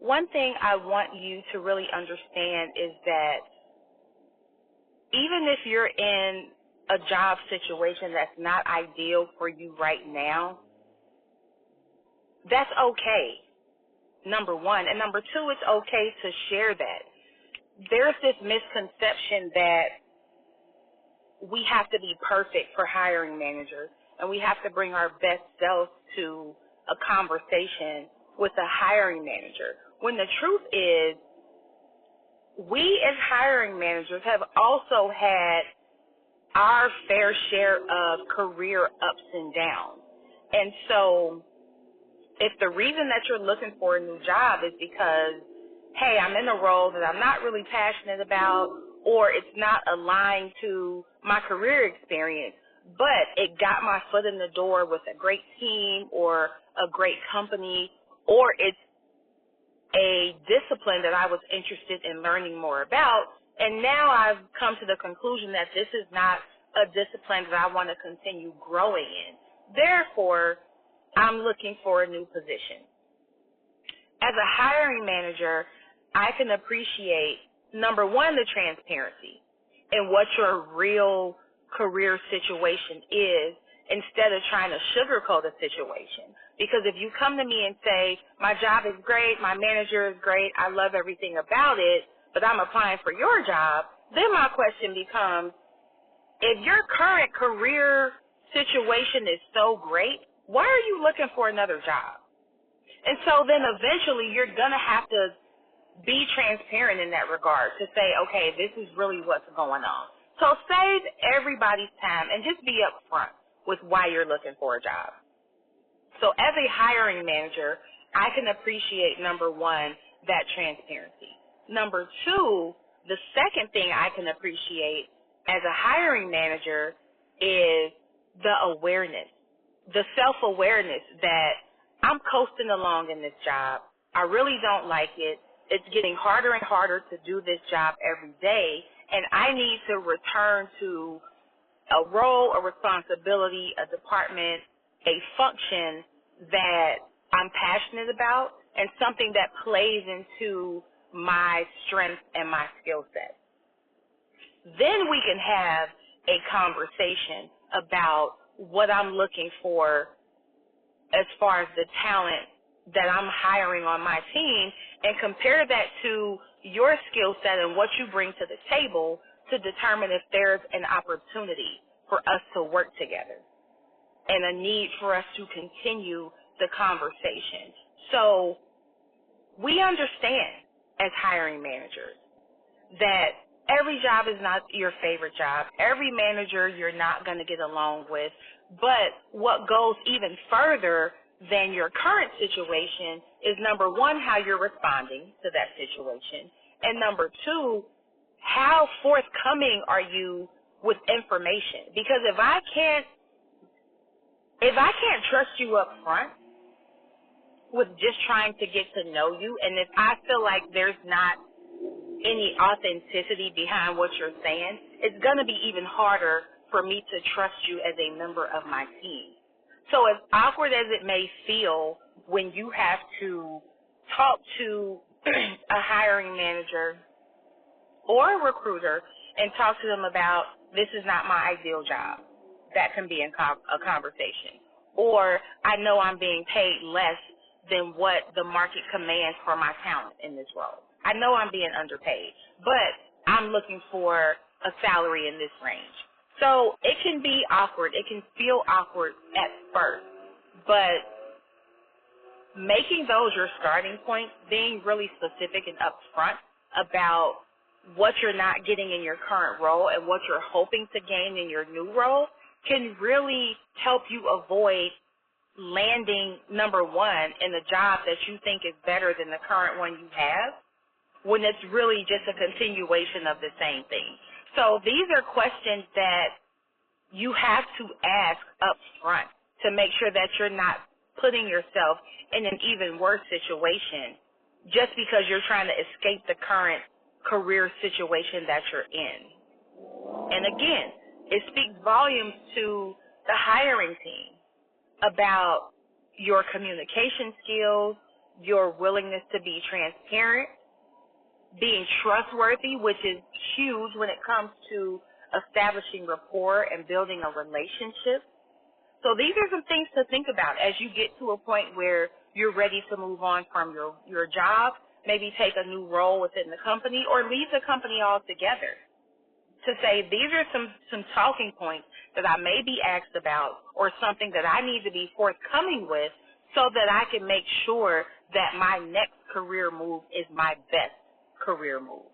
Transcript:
one thing I want you to really understand is that even if you're in a job situation that's not ideal for you right now, that's okay, number one. And number two, it's okay to share that. There's this misconception that we have to be perfect for hiring managers, and we have to bring our best selves to a conversation with a hiring manager. When the truth is, we as hiring managers have also had our fair share of career ups and downs. And so if the reason that you're looking for a new job is because, hey, I'm in a role that I'm not really passionate about, or it's not aligned to my career experience, but it got my foot in the door with a great team or a great company, or it's a discipline that I was interested in learning more about, and now I've come to the conclusion that this is not a discipline that I want to continue growing in. Therefore, I'm looking for a new position. As a hiring manager, I can appreciate, number one, the transparency and what your real career situation is, instead of trying to sugarcoat a situation. Because if you come to me and say, my job is great, my manager is great, I love everything about it, but I'm applying for your job, then my question becomes, if your current career situation is so great, why are you looking for another job? And so then eventually you're going to have to be transparent in that regard to say, okay, this is really what's going on. So save everybody's time and just be upfront with why you're looking for a job. So as a hiring manager, I can appreciate, number one, that transparency. Number two, the second thing I can appreciate as a hiring manager is the awareness, the self-awareness that I'm coasting along in this job. I really don't like it. It's getting harder and harder to do this job every day, and I need to return to a role, a responsibility, a department, a function that I'm passionate about and something that plays into my strengths and my skill set. Then we can have a conversation about what I'm looking for as far as the talent that I'm hiring on my team, and compare that to your skill set and what you bring to the table to determine if there's an opportunity for us to work together and a need for us to continue the conversation. So we understand as hiring managers that every job is not your favorite job. Every manager you're not going to get along with. But what goes even further than your current situation is, number one, how you're responding to that situation. And number two, how forthcoming are you with information? Because if I can't trust you up front with just trying to get to know you, and if I feel like there's not any authenticity behind what you're saying, it's going to be even harder for me to trust you as a member of my team. So as awkward as it may feel when you have to talk to a hiring manager or a recruiter and talk to them about, this is not my ideal job, that can be a conversation. Or I know I'm being paid less than what the market commands for my talent in this role. I know I'm being underpaid, but I'm looking for a salary in this range. So it can be awkward. It can feel awkward at first, but making those your starting points, being really specific and upfront about what you're not getting in your current role and what you're hoping to gain in your new role can really help you avoid landing, number one, in a job that you think is better than the current one you have, when it's really just a continuation of the same thing. So these are questions that you have to ask up front to make sure that you're not putting yourself in an even worse situation just because you're trying to escape the current career situation that you're in. And again, it speaks volumes to the hiring team about your communication skills, your willingness to be transparent, being trustworthy, which is huge when it comes to establishing rapport and building a relationship. So these are some things to think about as you get to a point where you're ready to move on from your job, maybe take a new role within the company or leave the company altogether. To say these are some talking points that I may be asked about or something that I need to be forthcoming with so that I can make sure that my next career move is my best career move.